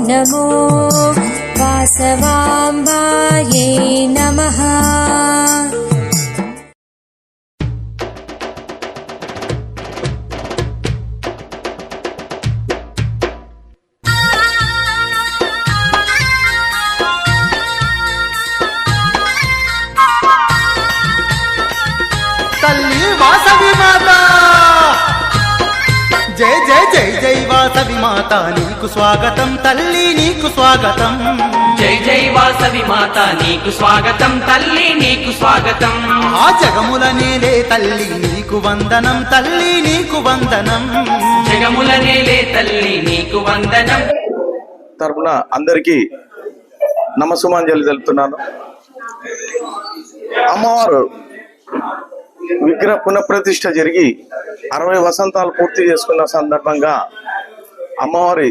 नमो वासवाम्बायै नमः। तल्ली वासवी माता जय जय जय जय वासवी माता नीकु स्वागतम तल्ली नीकु स्वागतम। जय जय वासवी माता नीकु स्वागतम तल्ली नीकु स्वागतम। आ जगमुल नेले तल्ली नीकु वंदनम तल्ली नीकु वंदनम। जगमुल नेले तल्ली नीकु वंदनम। తరపున అందరికీ నమస్సుమాంజలి తెలుపుతున్నాను। అమ్మవారు విగ్రహ పునఃప్రతిష్ఠ జరిగి 60 వసంతాలు పూర్తి చేసుకున్న సందర్భంగా అమ్మవారి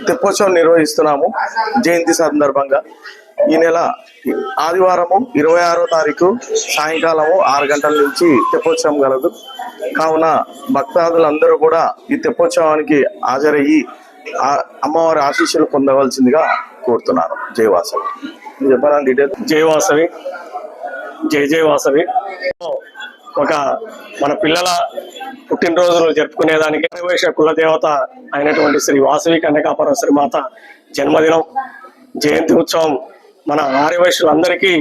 తెప్పోత్సవం నిర్వహిస్తున్నాము। జయంతి సందర్భంగా ఈ నెల ఆదివారము 26వ తారీఖు సాయంకాలము 6 గంటల నుంచి తెప్పోత్సవం కలదు। కావున భక్తాదులందరూ కూడా ఈ తెప్పోత్సవానికి హాజరయ్యి అమ్మవారి ఆశీస్సులు పొందవలసిందిగా కోరుతున్నాను। జై వాసవి చెప్పాలా డీటెయిల్? జై వాసవి, జై జై వాసవి। ఒక మన పిల్లల పుట్టినరోజులు జరుపుకునేదానికి ఆర్యవైశ్య కులదేవత అయినటువంటి శ్రీ వాసవి కన్యకాపరమేశ్వరి మాత జన్మదినం జయంతి ఉత్సవం మన ఆర్యవైశ్యులందరికీ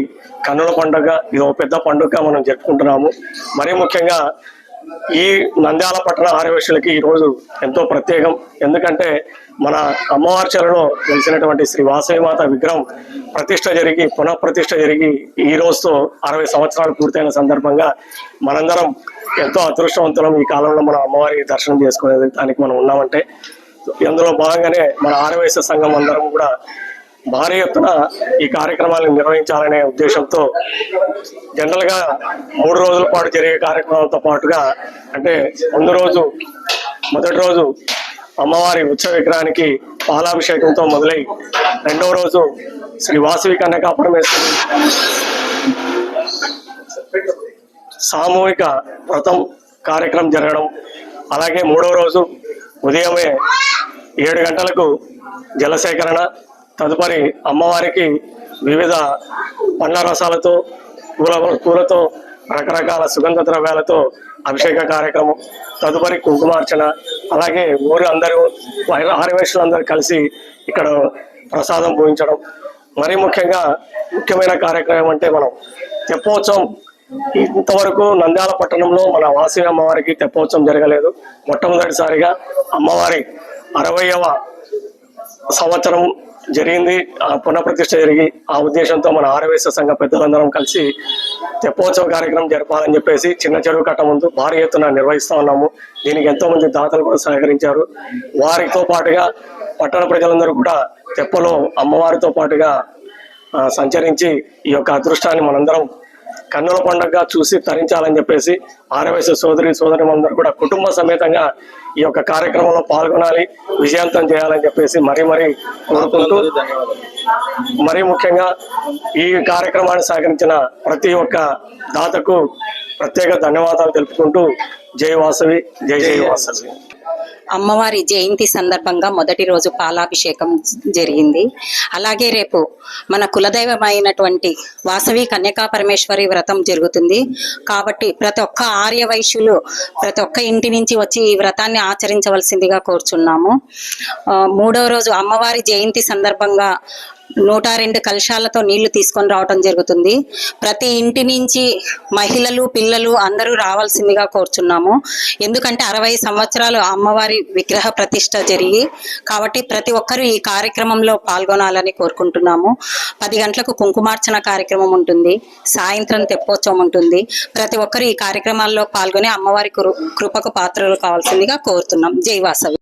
కన్నుల పండుగ, ఇది ఒక పెద్ద పండుగ మనం జరుపుకుంటున్నాము। మరీ ముఖ్యంగా ఈ నంద్యాల పట్టణ ఆర్యవైశ్యులకి ఈరోజు ఎంతో ప్రత్యేకం। ఎందుకంటే మన అమ్మవారి చెరలో వెలిసినటువంటి శ్రీ వాసవి మాత విగ్రహం ప్రతిష్ట జరిగి పునఃప్రతిష్ఠ జరిగి ఈ రోజుతో 60 సంవత్సరాలు పూర్తయిన సందర్భంగా మనందరం ఎంతో అదృష్టవంతులం ఈ కాలంలో మన అమ్మవారి దర్శనం చేసుకునే దానికి మనం ఉన్నామంటే। అందులో భాగంగానే మన ఆర్యవైశ్య సంఘం అందరం కూడా భారీ ఎత్తున ఈ కార్యక్రమాలను నిర్వహించాలనే ఉద్దేశంతో జనరల్గా 3 రోజుల పాటు జరిగే కార్యక్రమాలతో పాటుగా అంటే మొదటి రోజు అమ్మవారి ఉత్సవ విగ్రహానికి పాలాభిషేకంతో మొదలై 2వ రోజు శ్రీ వాసవి కన్యకాపరమేశ్వరి సామూహిక వ్రతం కార్యక్రమం జరగడం, అలాగే 3వ రోజు ఉదయమే 7 గంటలకు జలసేకరణ, తదుపరి అమ్మవారికి వివిధ పండ్ల రసాలతో పూలతో రకరకాల సుగంధ ద్రవ్యాలతో అభిషేక కార్యక్రమం, తదుపరి కుంకుమార్చన, అలాగే ఊరు అందరూ ఆర్యవైశ్యులందరూ కలిసి ఇక్కడ ప్రసాదం పూజించడం। మరీ ముఖ్యమైన కార్యక్రమం అంటే మనం తెప్పోత్సవం ఇంతవరకు నంద్యాల పట్టణంలో మన వాసవి అమ్మవారికి తెప్పోత్సవం జరగలేదు। మొట్టమొదటిసారిగా అమ్మవారి 60వ సంవత్సరం జరిగింది, పునఃప్రతిష్ఠ జరిగి ఆ ఉద్దేశంతో మన ఆర్యవైశ్య సంఘ పెద్దలందరం కలిసి తెప్పోత్సవ కార్యక్రమం జరపాలని చెప్పేసి చిన్న చెరువు కట్ట ముందు భారీ ఎత్తున నిర్వహిస్తా ఉన్నాము। దీనికి ఎంతో మంది దాతలు కూడా సహకరించారు। వారితో పాటుగా పట్టణ ప్రజలందరూ కూడా తెప్పలో అమ్మవారితో పాటుగా సంచరించి ఈ యొక్క అదృష్టాన్ని మనందరం కన్నుల పండుగగా చూసి తరించాలని చెప్పేసి ఆర్యవైశ్య సోదరులందరూ కూడా కుటుంబ సమేతంగా ఈ యొక్క కార్యక్రమంలో పాల్గొనాలి, విజయవంతం చేయాలని చెప్పేసి మరీ కోరుకుంటూ, మరీ ముఖ్యంగా ఈ కార్యక్రమాన్ని సహకరించిన ప్రతి ఒక్క దాతకు ప్రత్యేక ధన్యవాదాలు తెలుపుకుంటూ జై వాసవి, జై జై వాసవి। అమ్మవారి జయంతి సందర్భంగా మొదటి రోజు పాలాభిషేకం జరిగింది। అలాగే రేపు మన కులదైవమైనటువంటి వాసవి కన్యకాపరమేశ్వరి వ్రతం జరుగుతుంది కాబట్టి ప్రతి ఒక్క ఆర్యవైశ్యులు ప్రతి ఒక్క ఇంటి నుంచి వచ్చి ఈ వ్రతాన్ని ఆచరించవలసిందిగా కోరుచున్నాము। 3వ రోజు అమ్మవారి జయంతి సందర్భంగా 102 కలశాలతో నీళ్లు తీసుకొని రావడం జరుగుతుంది। ప్రతి ఇంటి నుంచి మహిళలు పిల్లలు అందరూ రావాల్సిందిగా కోరుచున్నాము। ఎందుకంటే 60 సంవత్సరాలు అమ్మవారి విగ్రహ ప్రతిష్ఠ జరిగి కాబట్టి ప్రతి ఒక్కరూ ఈ కార్యక్రమంలో పాల్గొనాలని కోరుకుంటున్నాము। 10 గంటలకు కుంకుమార్చన కార్యక్రమం ఉంటుంది, సాయంత్రం తెప్పోత్సవం ఉంటుంది। ప్రతి ఒక్కరు ఈ కార్యక్రమాల్లో పాల్గొని అమ్మవారి కృపకు పాత్రలు కావాల్సిందిగా కోరుతున్నాం। జై వాసవి।